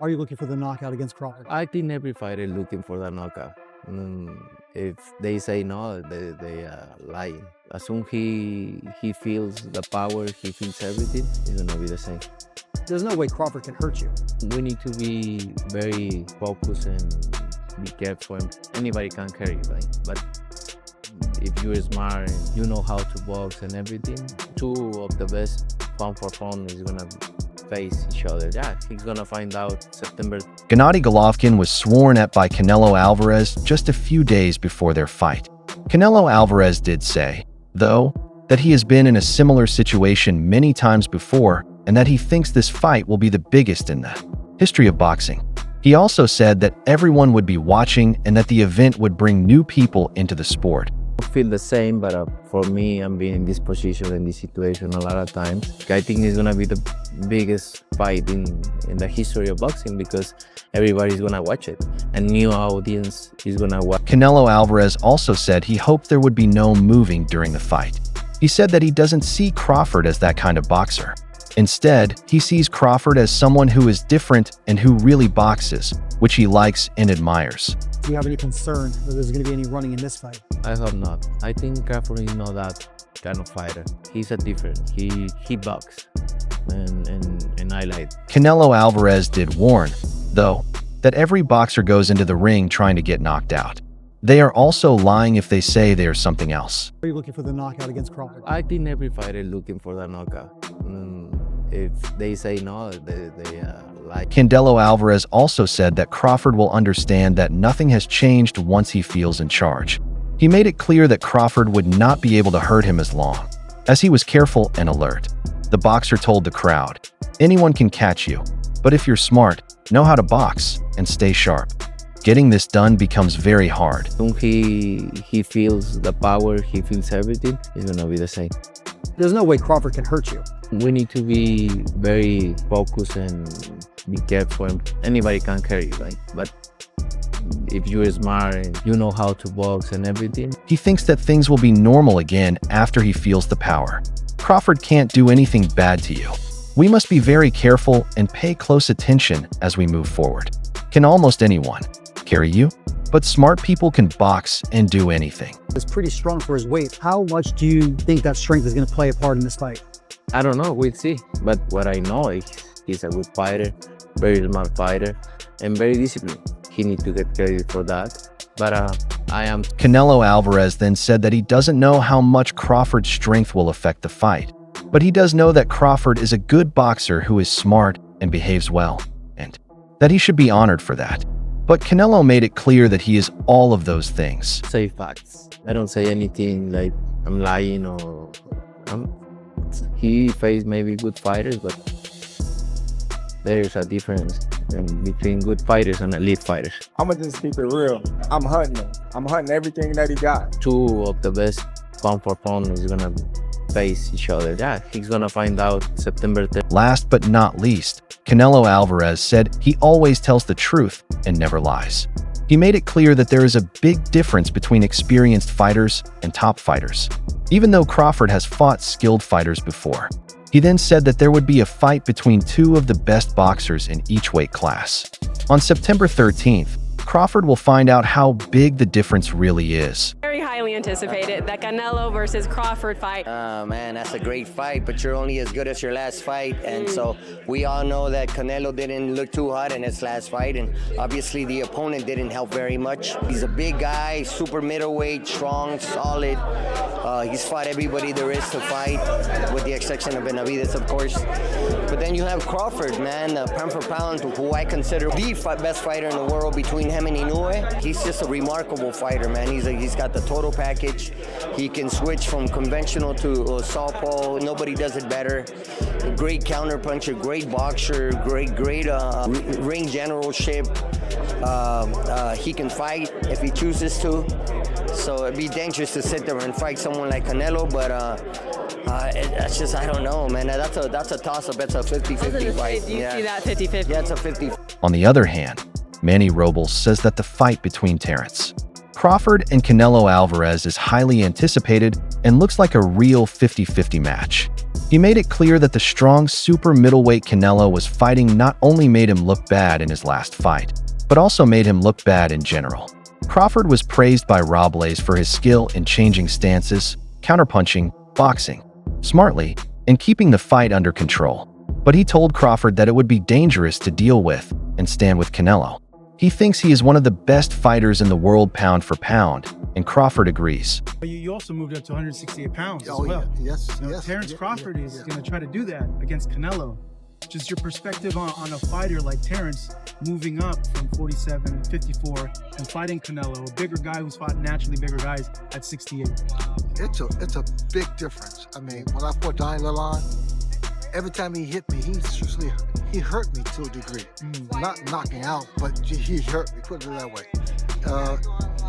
Are you looking for the knockout against Crawford? I think every fighter is looking for that knockout. If they say no, they are lying. As soon he feels the power, he feels everything, it's gonna be the same. There's no way Crawford can hurt you. We need to be very focused and be careful. Anybody can carry you, right? But if you're smart and you know how to box and everything, two of the best pound for pound is gonna face each other. Yeah, he's gonna find out September. Gennady Golovkin was sworn at by Canelo Alvarez just a few days before their fight. Canelo Alvarez did say, though, that he has been in a similar situation many times before and that he thinks this fight will be the biggest in the history of boxing. He also said that everyone would be watching and that the event would bring new people into the sport. I feel the same, but for me, I'm being in this position, in this situation a lot of times. I think it's gonna be the biggest fight in the history of boxing because everybody's gonna watch it. A new audience is gonna watch. Canelo Alvarez also said he hoped there would be no moving during the fight. He said that he doesn't see Crawford as that kind of boxer. Instead, he sees Crawford as someone who is different and who really boxes, which he likes and admires. Do you have any concern that there's going to be any running in this fight? I hope not. I think Crawford is not that kind of fighter. He's a different. He boxes, and I like. Canelo Alvarez did warn, though, that every boxer goes into the ring trying to get knocked out. They are also lying if they say they are something else. Are you looking for the knockout against Crawford? I think every fighter is looking for that knockout. If they say no, they lie. Canelo Alvarez also said that Crawford will understand that nothing has changed once he feels in charge. He made it clear that Crawford would not be able to hurt him as long, as he was careful and alert. The boxer told the crowd, "Anyone can catch you, but if you're smart, know how to box, and stay sharp. Getting this done becomes very hard." When he feels the power, he feels everything, it's gonna be the same. There's no way Crawford can hurt you. We need to be very focused and be careful. Anybody can carry you, right? But if you're smart and you know how to box and everything. He thinks that things will be normal again after he feels the power. Crawford can't do anything bad to you. We must be very careful and pay close attention as we move forward. Can almost anyone carry you? But smart people can box and do anything. He's pretty strong for his weight. How much do you think that strength is going to play a part in this fight? I don't know, we'll see. But what I know is he's a good fighter, very smart fighter, and very disciplined. He needs to get credit for that. But I am. Canelo Alvarez then said that he doesn't know how much Crawford's strength will affect the fight. But he does know that Crawford is a good boxer who is smart and behaves well, and that he should be honored for that. But Canelo made it clear that he is all of those things. Say facts. I don't say anything like I'm lying or he faced maybe good fighters, but there's a difference between good fighters and elite fighters. I'ma just keep it real. I'm hunting him. I'm hunting everything that he got. Two of the best pound for pound is gonna face each other. Yeah, he's gonna find out September 10th. Last but not least, Canelo Alvarez said he always tells the truth and never lies. He made it clear that there is a big difference between experienced fighters and top fighters, even though Crawford has fought skilled fighters before. He then said that there would be a fight between two of the best boxers in each weight class. On September 13th, Crawford will find out how big the difference really is. Very highly anticipated, that Canelo versus Crawford fight. Man, that's a great fight, but you're only as good as your last fight. And so we all know that Canelo didn't look too hot in his last fight, and obviously the opponent didn't help very much. He's a big guy, super middleweight, strong, solid. He's fought everybody there is to fight, with the exception of Benavidez, of course. But then you have Crawford, man, pound for pound, who I consider the best fighter in the world between him and Inoue. He's just a remarkable fighter, man. He's got the total package. He can switch from conventional to southpaw. Nobody does it better. A great counterpuncher, great boxer, great ring generalship. He can fight if he chooses to. So it'd be dangerous to sit there and fight someone like Canelo, but that's just, I don't know, man. That's a toss-up. That's a 50-50 fight. Do you see that 50-50? Yeah, it's a 50. On the other hand, Manny Robles says that the fight between Terrence Crawford and Canelo Alvarez is highly anticipated and looks like a real 50-50 match. He made it clear that the strong super middleweight Canelo was fighting not only made him look bad in his last fight, but also made him look bad in general. Crawford was praised by Robles for his skill in changing stances, counterpunching, boxing smartly, and keeping the fight under control. But he told Crawford that it would be dangerous to deal with and stand with Canelo. He thinks he is one of the best fighters in the world pound for pound, and Crawford agrees. But you also moved up to 168 pounds as Oh, well. yeah. Yes, You know, yes. Terrence yeah, Crawford yeah, is yeah. going to try to do that against Canelo. Just your perspective on a fighter like Terrence moving up from 47, 54, and fighting Canelo, a bigger guy who's fought naturally bigger guys at 68. It's a big difference. I mean, when I fought Donnie Lalonde, every time he hit me, he hurt me to a degree. Not knocking out, but he hurt me, put it that way.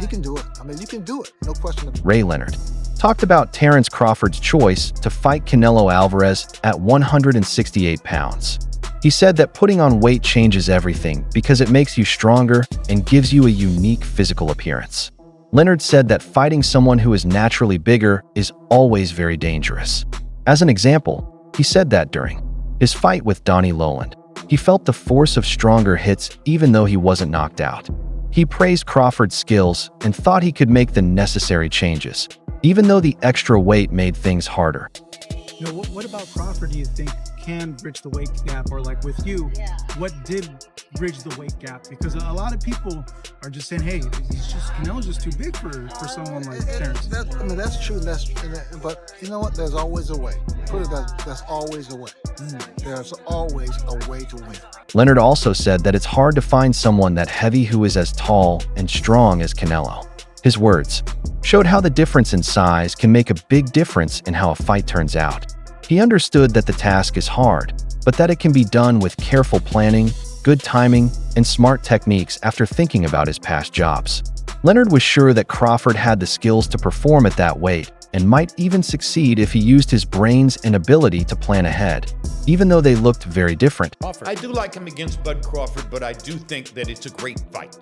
He can do it. I mean, you can do it, no question about it. Ray Leonard talked about Terrence Crawford's choice to fight Canelo Alvarez at 168 pounds. He said that putting on weight changes everything because it makes you stronger and gives you a unique physical appearance. Leonard said that fighting someone who is naturally bigger is always very dangerous. As an example, he said that during his fight with Donnie Lalonde, he felt the force of stronger hits even though he wasn't knocked out. He praised Crawford's skills and thought he could make the necessary changes, even though the extra weight made things harder. You know, what about Crawford do you think can bridge the weight gap? Or like with you, what did bridge the weight gap? Because a lot of people are just saying, hey, Canelo's just too big for someone like Terrence. That's true. But you know what? There's always a way. Put it that there's always a way. There's always a way to win. Leonard also said that it's hard to find someone that heavy who is as tall and strong as Canelo. His words showed how the difference in size can make a big difference in how a fight turns out. He understood that the task is hard, but that it can be done with careful planning, good timing, and smart techniques after thinking about his past jobs. Leonard was sure that Crawford had the skills to perform at that weight and might even succeed if he used his brains and ability to plan ahead, even though they looked very different. I do like him against Bud Crawford, but I do think that it's a great fight.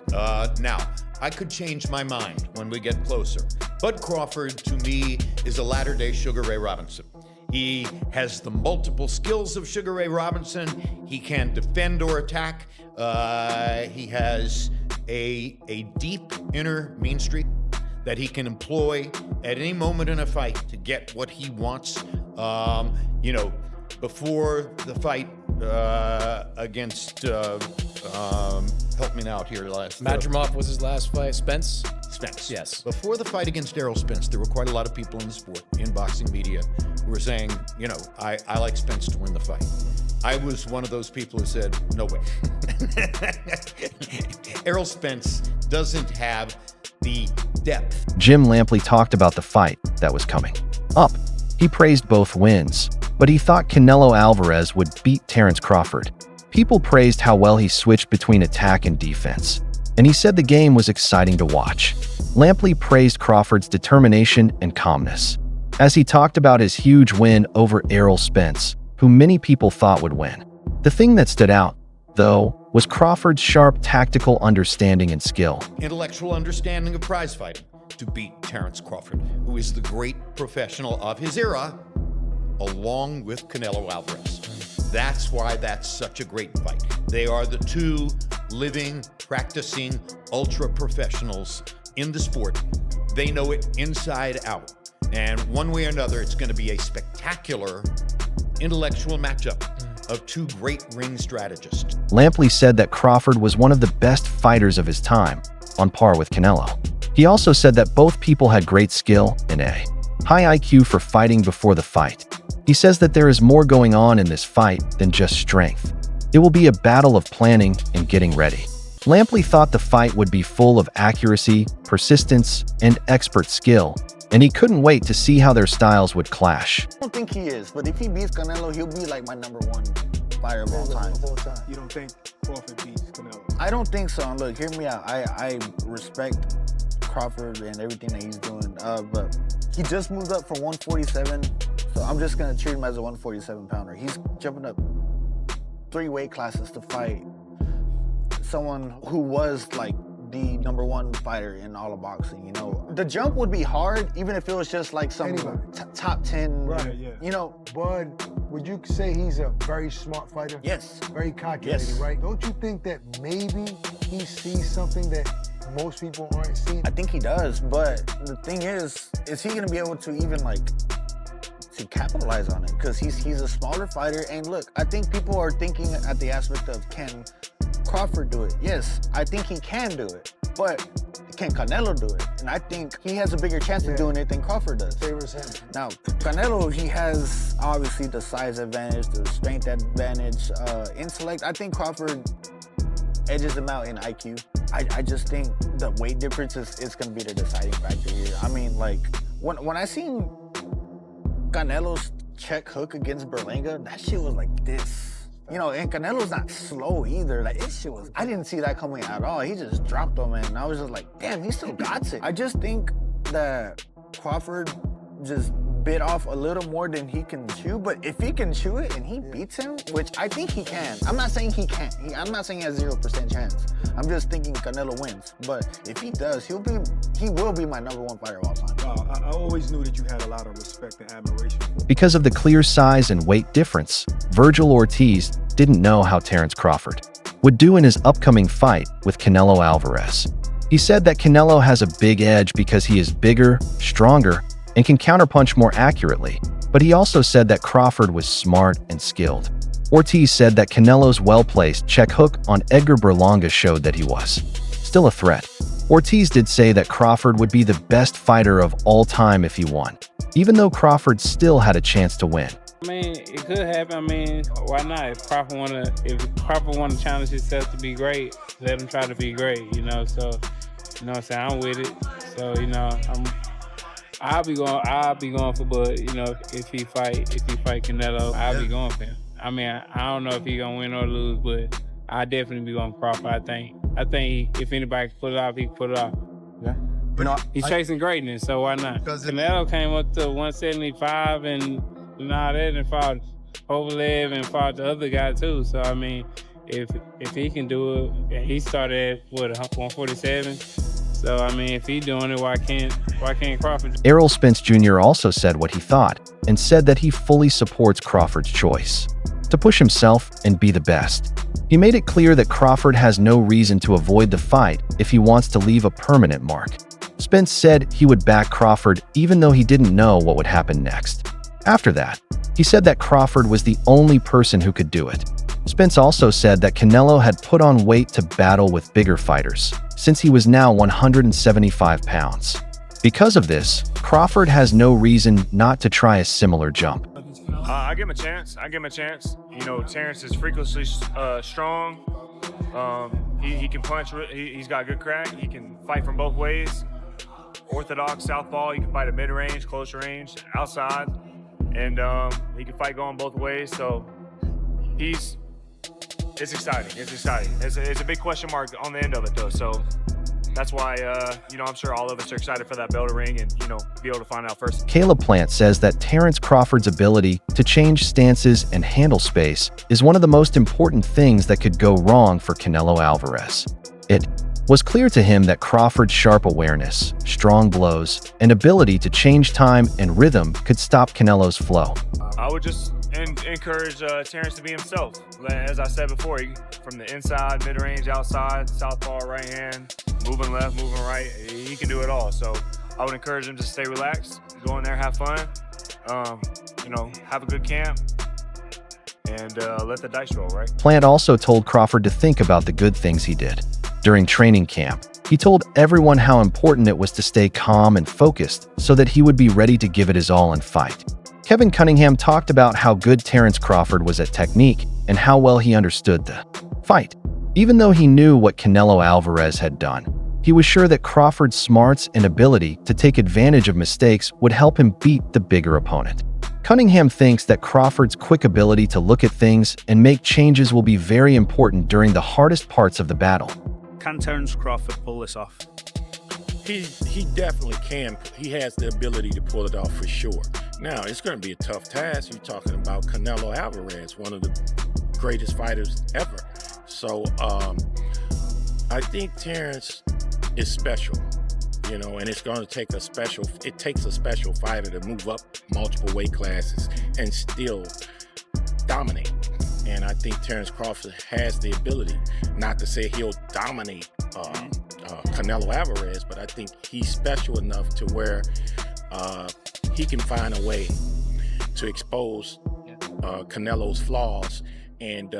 Now, I could change my mind when we get closer. Bud Crawford, to me, is a latter-day Sugar Ray Robinson. He has the multiple skills of Sugar Ray Robinson. He can defend or attack. He has a deep inner mean streak that he can employ at any moment in a fight to get what he wants. Before the fight against, help me out here last. Madrimov was his last fight. Spence? Spence. Yes. Before the fight against Errol Spence, there were quite a lot of people in the sport, in boxing media, who were saying, I like Spence to win the fight. I was one of those people who said, no way. Errol Spence doesn't have the depth. Jim Lampley talked about the fight that was coming up. He praised both wins, but he thought Canelo Alvarez would beat Terrence Crawford. People praised how well he switched between attack and defense, and he said the game was exciting to watch. Lampley praised Crawford's determination and calmness, as he talked about his huge win over Errol Spence, who many people thought would win. The thing that stood out, though, was Crawford's sharp tactical understanding and skill. Intellectual understanding of prize fighting to beat Terrence Crawford, who is the great professional of his era, along with Canelo Alvarez. That's why that's such a great fight. They are the two living, practicing, ultra professionals in the sport. They know it inside out. And one way or another, it's going to be a spectacular intellectual matchup of two great ring strategists. Lampley said that Crawford was one of the best fighters of his time, on par with Canelo. He also said that both people had great skill and a high IQ for fighting before the fight. He says that there is more going on in this fight than just strength. It will be a battle of planning and getting ready. Lampley thought the fight would be full of accuracy, persistence, and expert skill, and he couldn't wait to see how their styles would clash. I don't think he is, but if he beats Canelo, he'll be like my #1 fighter of all time. You don't think Crawford beats Canelo? I don't think so. And look, hear me out. I respect Crawford and everything that he's doing, but he just moved up from 147, so I'm just gonna treat him as a 147 pounder. He's jumping up 3 weight classes to fight someone who was like the #1 fighter in all of boxing, you know. The jump would be hard, even if it was just like some top 10, Right, yeah. you know. Bud, would you say he's a very smart fighter? Yes. Very calculated, right? Don't you think that maybe he sees something that most people aren't seeing? I think he does, but the thing is he gonna be able to even like to capitalize on it? Because he's a smaller fighter, and look, I think people are thinking at the aspect of, can Crawford do it? Yes, I think he can do it, but can Canelo do it? And I think he has a bigger chance of doing it than Crawford does. Favors him. Now, Canelo, he has obviously the size advantage, the strength advantage, intellect. I think Crawford edges him out in IQ. I just think the weight difference is going to be the deciding factor here. I mean, like, when I seen Canelo's check hook against Berlanga, that shit was like this. You know, and Canelo's not slow either. Like, this shit was, I didn't see that coming at all. He just dropped him, and I was just like, damn, he still got it. I just think that Crawford just bit off a little more than he can chew, but if he can chew it and he beats him, which I think he can. I'm not saying he can't. I'm not saying he has 0% chance. I'm just thinking Canelo wins. But if he does, he will be my #1 fighter of all time. Wow, I always knew that you had a lot of respect and admiration for. Because of the clear size and weight difference, Virgil Ortiz didn't know how Terence Crawford would do in his upcoming fight with Canelo Alvarez. He said that Canelo has a big edge because he is bigger, stronger, and can counterpunch more accurately, but he also said that Crawford was smart and skilled. Ortiz said that Canelo's well-placed check hook on Edgar Berlanga showed that he was still a threat. Ortiz did say that Crawford would be the best fighter of all time if he won, even though Crawford still had a chance to win. I mean, it could happen. I mean, why not? If Crawford want to challenge himself to be great, let him try to be great, you know? So, you know what I'm saying? I'm with it. So, you know, I'll be going for Bud, you know, if he fight Canelo, I'll be going for him. I mean, I don't know if he gonna win or lose, but I definitely be going Crawford. I think if anybody can pull it off, he can pull it off. Yeah. You know, he's chasing greatness, so why not? Canelo came up to 175 and all that, and fought Kovalev and fought the other guy too. So I mean, if he can do it, and he started at 147. So I mean, if he's doing it, why can't Crawford? Errol Spence Jr. also said what he thought and said that he fully supports Crawford's choice to push himself and be the best. He made it clear that Crawford has no reason to avoid the fight if he wants to leave a permanent mark. Spence said he would back Crawford even though he didn't know what would happen next. After that, he said that Crawford was the only person who could do it. Spence also said that Canelo had put on weight to battle with bigger fighters, since he was now 175 pounds. Because of this, Crawford has no reason not to try a similar jump. I give him a chance. You know, Terence is freakishly strong. He can punch. He's got good crack. He can fight from both ways. Orthodox southpaw. He can fight at mid-range, close range, outside, and he can fight going both ways. So it's exciting. It's a big question mark on the end of it, though. So that's why, you know, I'm sure all of us are excited for that bell to ring and, you know, be able to find out first. Caleb Plant says that Terence Crawford's ability to change stances and handle space is one of the most important things that could go wrong for Canelo Alvarez. It was clear to him that Crawford's sharp awareness, strong blows, and ability to change time and rhythm could stop Canelo's flow. I would just encourage Terence to be himself. As I said before, from the inside, mid-range, outside, southpaw, right hand, moving left, moving right, he can do it all. So I would encourage him to stay relaxed, go in there, have fun, you know, have a good camp, and let the dice roll, right? Plant also told Crawford to think about the good things he did during training camp. He told everyone how important it was to stay calm and focused so that he would be ready to give it his all and fight. Kevin Cunningham talked about how good Terence Crawford was at technique and how well he understood the fight. Even though he knew what Canelo Alvarez had done, he was sure that Crawford's smarts and ability to take advantage of mistakes would help him beat the bigger opponent. Cunningham thinks that Crawford's quick ability to look at things and make changes will be very important during the hardest parts of the battle. Can Terence Crawford pull this off? He definitely can. He has the ability to pull it off for sure. Now, it's going to be a tough task. You're talking about Canelo Alvarez, one of the greatest fighters ever. So I think Terence is special, you know, and it's going to take it takes a special fighter to move up multiple weight classes and still dominate. And I think Terrence Crawford has the ability, not to say he'll dominate Canelo Alvarez, but I think he's special enough to where he can find a way to expose Canelo's flaws and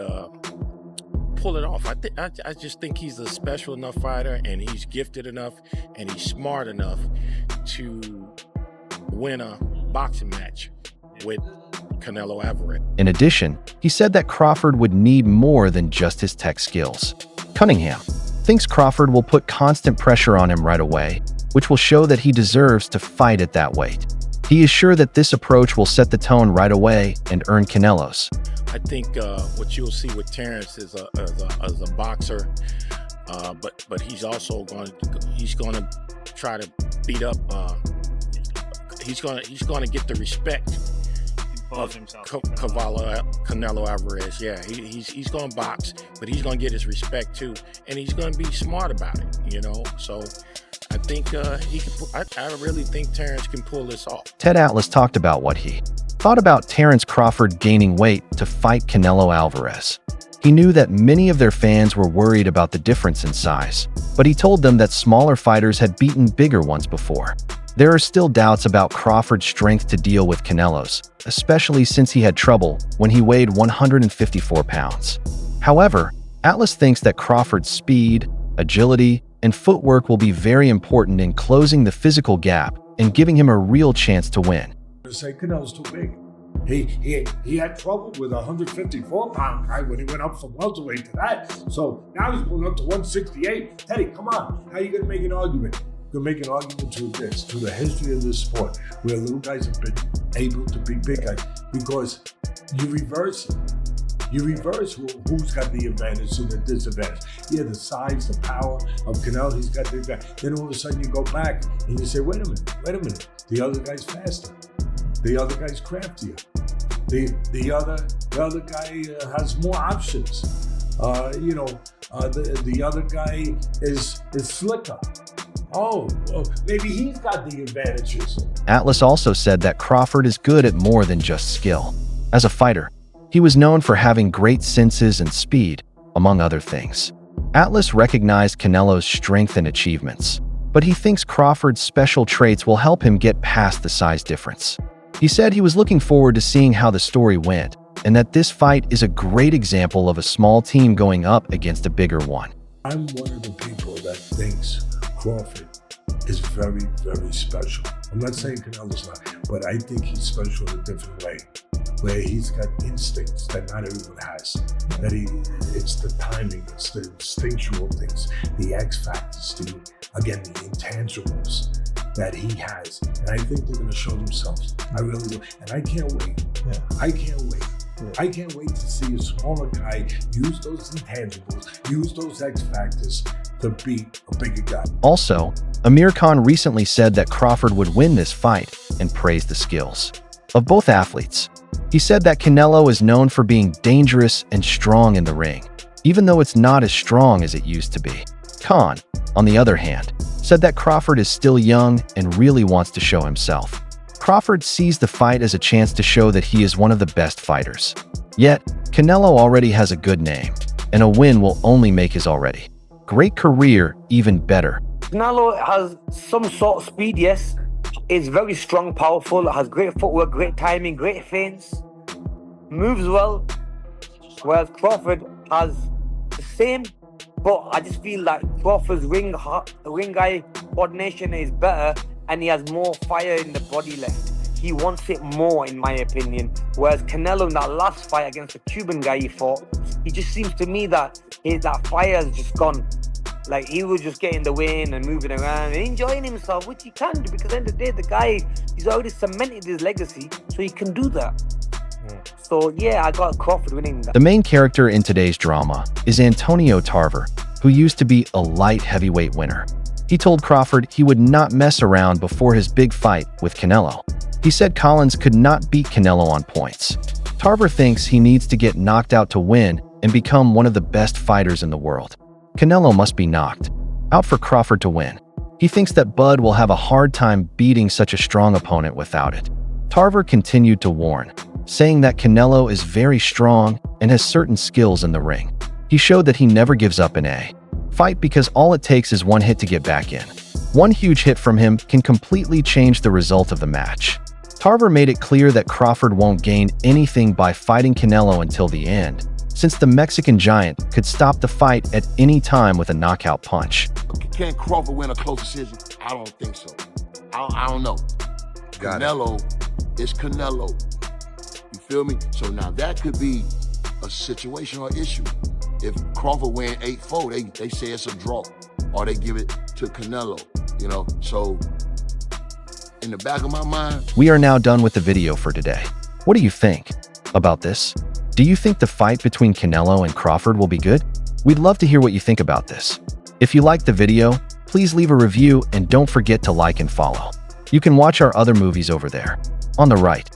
pull it off. I just think he's a special enough fighter, and he's gifted enough, and he's smart enough to win a boxing match with Canelo Alvarez. In addition, he said that Crawford would need more than just his tech skills. Cunningham thinks Crawford will put constant pressure on him right away, which will show that he deserves to fight at that weight. He is sure that this approach will set the tone right away and earn Canelo's. I think what you'll see with Terrence is a boxer, but he's also going to try to beat up. He's going to get the respect of Canelo Alvarez. Yeah, he's going to box, but he's going to get his respect too, and he's going to be smart about it. You know, so I think he can. I really think Terrence can pull this off. Ted Atlas talked about what he thought about Terrence Crawford gaining weight to fight Canelo Alvarez. He knew that many of their fans were worried about the difference in size, but he told them that smaller fighters had beaten bigger ones before. There are still doubts about Crawford's strength to deal with Canelo's, especially since he had trouble when he weighed 154 pounds. However, Atlas thinks that Crawford's speed, agility, and footwork will be very important in closing the physical gap and giving him a real chance to win. Say Canelo's too big. He had trouble with a 154-pound guy when he went up from welterweight to that. So now he's going up to 168. Teddy, come on. How are you going to make an argument? You're going to make an argument to the history of this sport, where little guys have been able to be big guys, because you reverse it. You reverse who's got the advantage and the disadvantage. Yeah, the size, the power of Canelo, he's got the advantage. Then all of a sudden you go back and you say, wait a minute. The other guy's faster. The other guy's craftier. The other guy has more options. The other guy is slicker. Oh, well, maybe he's got the advantages. Atlas also said that Crawford is good at more than just skill. As a fighter, he was known for having great senses and speed, among other things. Atlas recognized Canelo's strength and achievements, but he thinks Crawford's special traits will help him get past the size difference. He said he was looking forward to seeing how the story went, and that this fight is a great example of a small team going up against a bigger one. I'm one of the people that thinks Crawford is very, very special. I'm not saying Canelo's not, but I think he's special in a different way, where he's got instincts that not everyone has. It's the timing, it's the instinctual things, the X factors, the intangibles that he has. And I think they're going to show themselves. I really do. And I can't wait. Yeah. I can't wait. Yeah. I can't wait to see a smaller guy use those intangibles, use those X factors to beat a bigger guy. Also, Amir Khan recently said that Crawford would win this fight and praised the skills of both athletes. He said that Canelo is known for being dangerous and strong in the ring, even though it's not as strong as it used to be. Khan, on the other hand, said that Crawford is still young and really wants to show himself. Crawford sees the fight as a chance to show that he is one of the best fighters. Yet, Canelo already has a good name, and a win will only make his already great career even better. Canelo has some sort of speed, yes. Is very strong, powerful, has great footwork, great timing, great feints, moves well. Whereas Crawford has the same, but I just feel like Crawford's ring eye coordination is better, and he has more fire in the body left. He wants it more, in my opinion. Whereas Canelo, in that last fight against the Cuban guy he fought, he just seems to me that that fire has just gone. Like, he was just getting the win and moving around and enjoying himself, which he can do, because at the end of the day, the guy, he's already cemented his legacy, so he can do that. So, yeah, I got Crawford winning that. The main character in today's drama is Antonio Tarver, who used to be a light heavyweight winner. He told Crawford he would not mess around before his big fight with Canelo. He said Collins could not beat Canelo on points. Tarver thinks he needs to get knocked out to win and become one of the best fighters in the world. Canelo must be knocked out for Crawford to win. He thinks that Bud will have a hard time beating such a strong opponent without it. Tarver continued to warn, saying that Canelo is very strong and has certain skills in the ring. He showed that he never gives up in a fight because all it takes is one hit to get back in. One huge hit from him can completely change the result of the match. Tarver made it clear that Crawford won't gain anything by fighting Canelo until the end, since the Mexican giant could stop the fight at any time with a knockout punch. Can Crawford win a close decision? I don't think so. I don't know. Canelo is Canelo. You feel me? So now that could be a situation or issue. If Crawford win 8-4, they say it's a draw, or they give it to Canelo, you know? So in the back of my mind... We are now done with the video for today. What do you think about this? Do you think the fight between Canelo and Crawford will be good? We'd love to hear what you think about this. If you liked the video, please leave a review and don't forget to like and follow. You can watch our other movies over there, on the right.